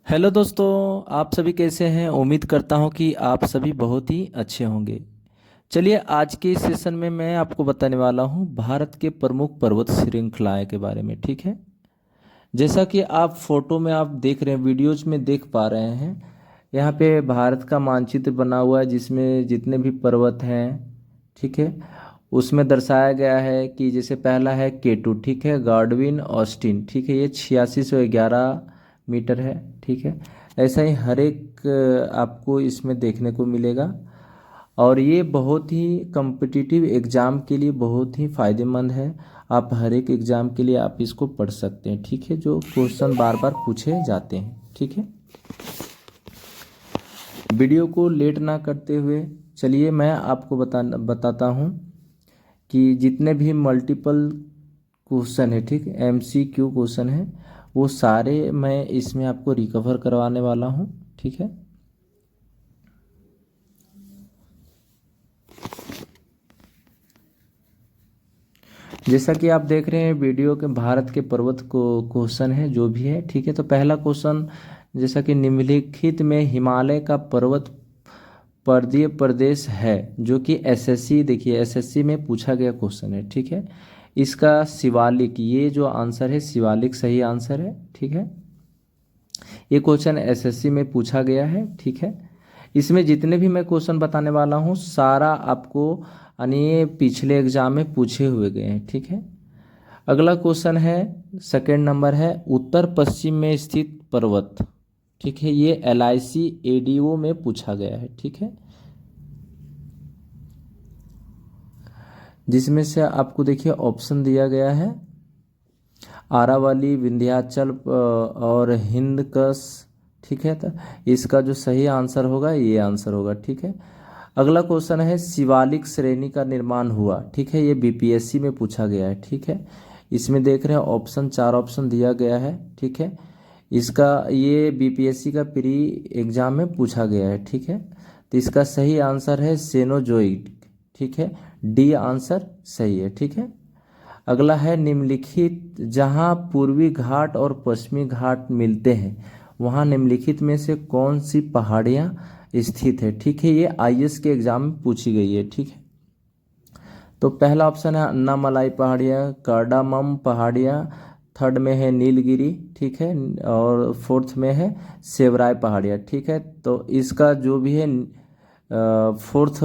Hello दोस्तों। आप सभी कैसे हैं? उम्मीद करता हूं कि आप सभी बहुत ही अच्छे होंगे। चलिए, आज के इस सेशन में मैं आपको बताने वाला हूं भारत के प्रमुख पर्वत श्रृंखलाएं के बारे में। ठीक है। जैसा कि आप फोटो में आप देख रहे हैं, वीडियोज में देख पा रहे हैं, यहाँ पे भारत का मानचित्र बना हुआ है जिसमें जितने भी पर्वत हैं, ठीक है, उसमें दर्शाया गया है कि जैसे पहला है केटू, ठीक है, गार्डविन ऑस्टिन, ठीक है, ये 8611 मीटर है। ठीक है। ऐसा ही हर एक आपको इसमें देखने को मिलेगा। और ये बहुत ही कम्पिटिटिव एग्ज़ाम के लिए बहुत ही फ़ायदेमंद है। आप हर एक एग्ज़ाम के लिए आप इसको पढ़ सकते हैं। ठीक है, जो क्वेश्चन बार बार पूछे जाते हैं। ठीक है। वीडियो को लेट ना करते हुए चलिए मैं आपको बताता हूँ कि जितने भी मल्टीपल क्वेश्चन है, ठीक, MCQ क्वेश्चन है, वो सारे मैं इसमें आपको रिकवर करवाने वाला हूँ। ठीक है। जैसा कि आप देख रहे हैं वीडियो के, भारत के पर्वत को क्वेश्चन है जो भी है। ठीक है। तो पहला क्वेश्चन, जैसा कि निम्नलिखित में हिमालय का पर्वत पर्वतीय प्रदेश है जो कि एसएससी, देखिए एसएससी में पूछा गया क्वेश्चन है। ठीक है। इसका शिवालिक, ये जो आंसर है शिवालिक सही आंसर है। ठीक है। ये क्वेश्चन एसएससी में पूछा गया है। ठीक है। इसमें जितने भी मैं क्वेश्चन बताने वाला हूँ सारा आपको यानी ये पिछले एग्जाम में पूछे हुए गए हैं। ठीक है। अगला क्वेश्चन है, सेकेंड नंबर है, उत्तर पश्चिम में स्थित पर्वत। ठीक है। ये LIC ADO में पूछा गया है। ठीक है। जिसमें से आपको देखिए ऑप्शन दिया गया है, आरावली, विंध्याचल और हिंदकश। ठीक है। तो इसका जो सही आंसर होगा ये आंसर होगा। ठीक है। अगला क्वेश्चन है, शिवालिक श्रेणी का निर्माण हुआ। ठीक है। ये BPSC में पूछा गया है। ठीक है। इसमें देख रहे हैं ऑप्शन, 4 ऑप्शन दिया गया है। ठीक है। इसका ये BPSC का प्री एग्जाम में पूछा गया है। ठीक है। तो इसका सही आंसर है सेनोजोइक। ठीक है। डी आंसर सही है। ठीक है। अगला है, निम्नलिखित जहाँ पूर्वी घाट और पश्चिमी घाट मिलते हैं वहाँ निम्नलिखित में से कौन सी पहाड़ियाँ स्थित है। ठीक है। ये IAS के एग्जाम में पूछी गई है। ठीक है। तो पहला ऑप्शन है अन्नामलाई पहाड़ियाँ, कार्डामम पहाड़ियाँ, थर्ड में है नीलगिरी, ठीक है, और फोर्थ में है सेवराय पहाड़ियाँ। ठीक है। तो इसका जो भी है फोर्थ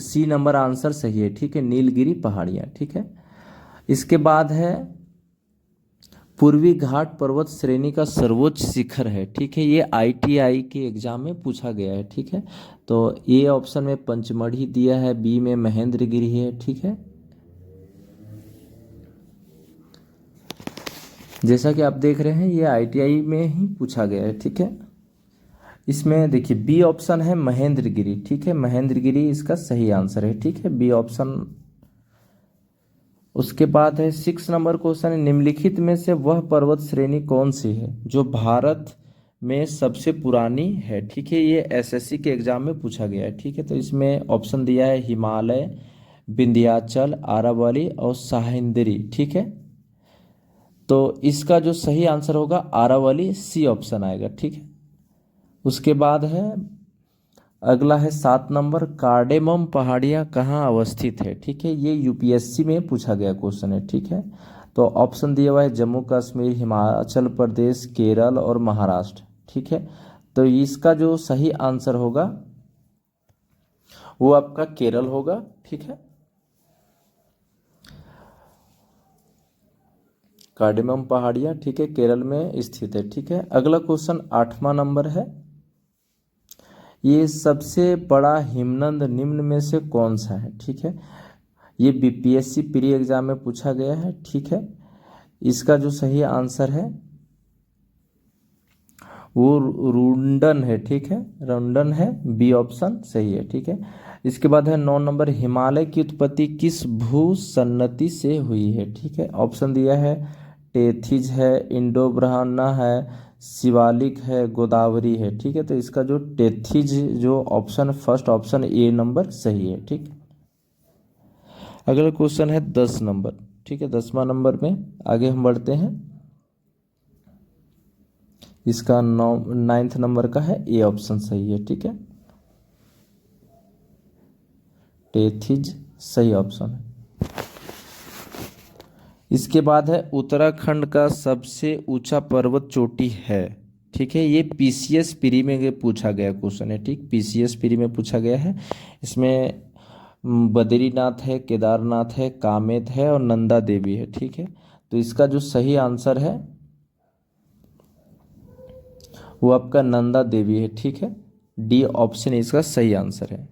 C नंबर आंसर सही है। ठीक है, नीलगिरी पहाड़ियाँ। ठीक है। इसके बाद है, पूर्वी घाट पर्वत श्रेणी का सर्वोच्च शिखर है। ठीक है। ये ITI के एग्जाम में पूछा गया है। ठीक है। तो ए ऑप्शन में पंचमढ़ी दिया है, बी में महेंद्रगिरी है। ठीक है। जैसा कि आप देख रहे हैं ये ITI में ही पूछा गया है। ठीक है। इसमें देखिए बी ऑप्शन है महेंद्रगिरी। ठीक है, महेंद्रगिरी इसका सही आंसर है। ठीक है, बी ऑप्शन। उसके बाद है 6 नंबर क्वेश्चन है, निम्नलिखित में से वह पर्वत श्रेणी कौन सी है जो भारत में सबसे पुरानी है। ठीक है। ये SSC के एग्जाम में पूछा गया है। ठीक है। तो इसमें ऑप्शन दिया है हिमालय, विंध्याचल, आरावली और सह्याद्री। ठीक है। तो इसका जो सही आंसर होगा आरावली, C ऑप्शन आएगा। ठीक है। उसके बाद है, अगला है 7 नंबर, कार्डेमम पहाड़ियाँ कहाँ अवस्थित है। ठीक है। ये UPSC में पूछा गया क्वेश्चन है। ठीक है। तो ऑप्शन दिया हुआ है जम्मू कश्मीर, हिमाचल प्रदेश, केरल और महाराष्ट्र। ठीक है। तो इसका जो सही आंसर होगा वो आपका केरल होगा। ठीक है। कार्डेमम पहाड़ियाँ, ठीक है, केरल में स्थित है। ठीक है। अगला क्वेश्चन 8वां नंबर है, ये सबसे बड़ा हिमनद निम्न में से कौन सा है। ठीक है। ये BPSC प्री एग्जाम में पूछा गया है। ठीक है। इसका जो सही आंसर है वो रुंडन है। ठीक है, रुंडन है, बी ऑप्शन सही है। ठीक है। इसके बाद है 9 नंबर, हिमालय की उत्पत्ति किस भूसन्नति से हुई है। ठीक है। ऑप्शन दिया है टेथिज है, इंडो ब्रहाना है, शिवालिक है, गोदावरी है। ठीक है। तो इसका जो टेथिज जो option, first option A number सही है। ठीक। अगला क्वेश्चन है 10 नंबर। ठीक है, 10वां नंबर में आगे हम बढ़ते हैं। इसका 9th नंबर का है, ए ऑप्शन सही है। ठीक है, टेथिज सही ऑप्शन है। इसके बाद है उत्तराखंड का सबसे ऊंचा पर्वत चोटी है। ठीक है, ये पीसीएस प्री में पूछा गया क्वेश्चन है। ठीक, पीसीएस प्री में पूछा गया है। इसमें बद्रीनाथ है, केदारनाथ है, कामेत है और नंदा देवी है। ठीक है, तो इसका जो सही आंसर है वो आपका नंदा देवी है। ठीक है, डी ऑप्शन इसका सही आंसर है।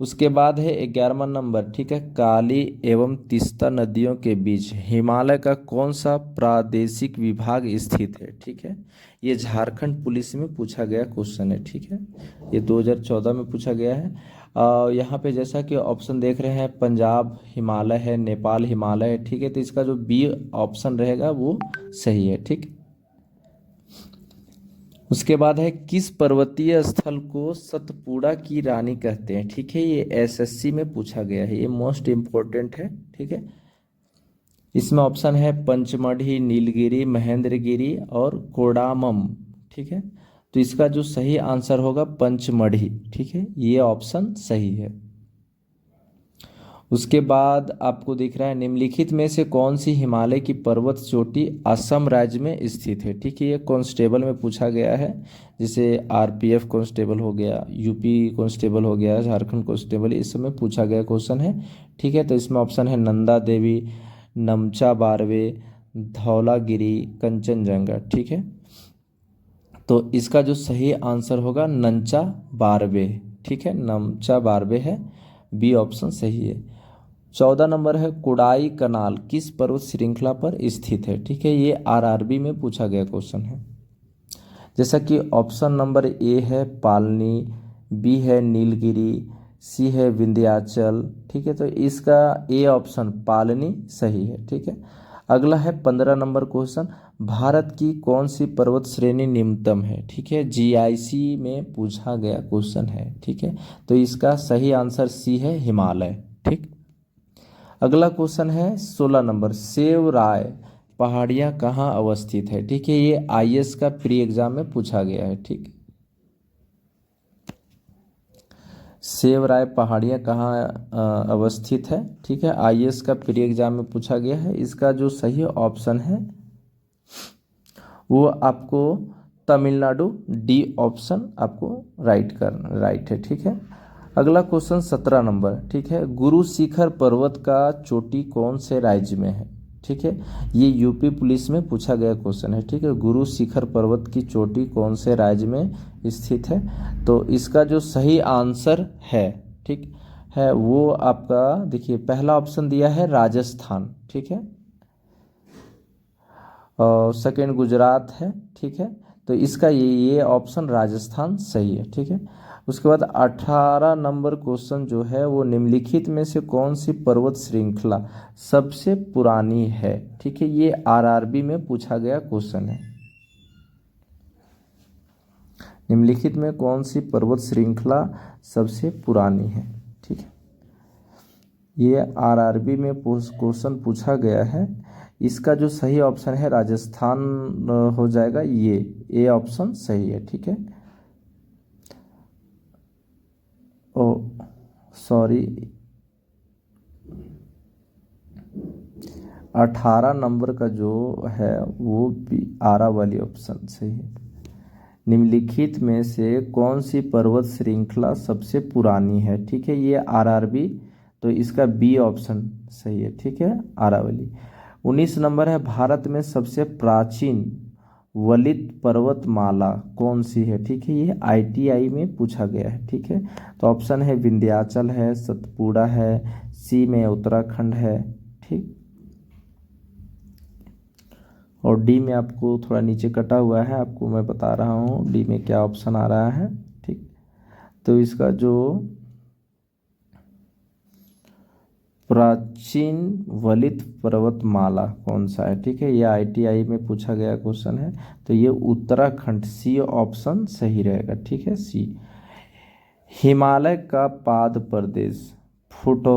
उसके बाद है 11वां नंबर। ठीक है, काली एवं तीस्ता नदियों के बीच हिमालय का कौन सा प्रादेशिक विभाग स्थित है। ठीक है, ये झारखंड पुलिस में पूछा गया क्वेश्चन है। ठीक है, ये 2014 में पूछा गया है। यहाँ पे जैसा कि ऑप्शन देख रहे हैं, पंजाब हिमालय है, नेपाल हिमालय है। ठीक है, तो इसका जो बी ऑप्शन रहेगा वो सही है। ठीक, उसके बाद है किस पर्वतीय स्थल को सतपुड़ा की रानी कहते हैं। ठीक है, ये एसएससी में पूछा गया है, ये मोस्ट इम्पोर्टेंट है। ठीक है, इसमें ऑप्शन है पंचमढ़ी, नीलगिरी, महेंद्रगिरी और कोडामम। ठीक है, तो इसका जो सही आंसर होगा पंचमढ़ी। ठीक है, ये ऑप्शन सही है। उसके बाद आपको दिख रहा है निम्नलिखित में से कौन सी हिमालय की पर्वत चोटी असम राज्य में स्थित है। ठीक है, ये कांस्टेबल में पूछा गया है, जैसे आरपीएफ कांस्टेबल हो गया, यूपी कांस्टेबल हो गया, झारखंड कांस्टेबल, इस समय पूछा गया क्वेश्चन है। ठीक है, तो इसमें ऑप्शन है नंदा देवी, नमचा बारवे, धौलागिरी, कंचनजंगा। ठीक है, तो इसका जो सही आंसर होगा नंचा बारवे। ठीक है, नमचा बारवे है, बी ऑप्शन सही है। 14 नंबर है कोडाई कनाल किस पर्वत श्रृंखला पर स्थित है। ठीक है, ये आरआरबी में पूछा गया क्वेश्चन है। जैसा कि ऑप्शन नंबर ए है पालनी, बी है नीलगिरी, सी है विंध्याचल। ठीक है, तो इसका ए ऑप्शन पालनी सही है। ठीक है, अगला है 15 नंबर क्वेश्चन, भारत की कौन सी पर्वत श्रेणी निम्नतम है। ठीक है, जीआईसी में पूछा गया क्वेश्चन है। ठीक है, तो इसका सही आंसर सी है, हिमालय। ठीक, अगला क्वेश्चन है 16 नंबर, सेवराय पहाड़ियाँ कहाँ अवस्थित है। ठीक है, ये आईएएस का प्री एग्जाम में पूछा गया है। ठीक, सेवराय पहाड़ियाँ कहाँ अवस्थित है। ठीक है, आईएएस का प्री एग्जाम में पूछा गया है। इसका जो सही ऑप्शन है वो आपको तमिलनाडु, डी ऑप्शन आपको राइट है। ठीक है, अगला क्वेश्चन 17 नंबर। ठीक है, गुरु शिखर पर्वत का चोटी कौन से राज्य में है। ठीक है, ये यूपी पुलिस में पूछा गया क्वेश्चन है। ठीक है, गुरु शिखर पर्वत की चोटी कौन से राज्य में स्थित है, तो इसका जो सही आंसर है, ठीक है, वो आपका देखिए पहला ऑप्शन दिया है राजस्थान। ठीक है, और सेकेंड गुजरात है। ठीक है, तो इसका ये ऑप्शन राजस्थान सही है। ठीक है, उसके बाद 18 नंबर क्वेश्चन जो है वो निम्नलिखित में से कौन सी पर्वत श्रृंखला सबसे पुरानी है। ठीक है, ये आरआरबी में पूछा गया क्वेश्चन है। निम्नलिखित में कौन सी पर्वत श्रृंखला सबसे पुरानी है। ठीक है, ये आरआरबी में क्वेश्चन पूछा गया है। इसका जो सही ऑप्शन है राजस्थान हो जाएगा, ये ए ऑप्शन सही है। ठीक है, ओ सॉरी 18 नंबर का जो है वो भी आरा वाली ऑप्शन सही है। निम्नलिखित में से कौन सी पर्वत श्रृंखला सबसे पुरानी है। ठीक है, ये आरआरबी, तो इसका बी ऑप्शन सही है। ठीक है, आरावली। 19 नंबर है भारत में सबसे प्राचीन वलित पर्वतमाला कौन सी है। ठीक है, ये आईटीआई में पूछा गया है। ठीक है, तो ऑप्शन है विंध्याचल है, सतपुड़ा है, सी में उत्तराखंड है। ठीक, और डी में आपको थोड़ा नीचे कटा हुआ है, आपको मैं बता रहा हूँ डी में क्या ऑप्शन आ रहा है। ठीक, तो इसका जो प्राचीन वलित पर्वतमाला कौन सा है। ठीक है, ये आईटीआई में पूछा गया क्वेश्चन है, तो ये उत्तराखंड, सी ऑप्शन सही रहेगा। ठीक है, सी। हिमालय का पाद प्रदेश फुट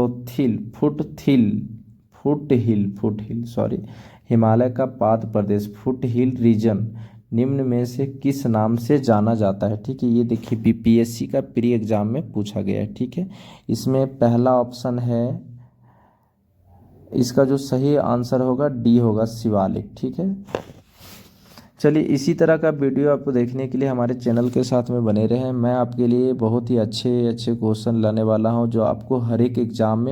हिल सॉरी, हिमालय का पाद प्रदेश फुट हिल रीजन निम्न में से किस नाम से जाना जाता है। ठीक है, ये देखिए बीपीएससी का प्री एग्जाम में पूछा गया है। ठीक है, इसमें पहला ऑप्शन है, इसका जो सही आंसर होगा डी होगा, शिवालिक। ठीक है, चलिए इसी तरह का वीडियो आपको देखने के लिए हमारे चैनल के साथ में बने रहें। मैं आपके लिए बहुत ही अच्छे अच्छे क्वेश्चन लाने वाला हूं जो आपको हर एक एग्जाम में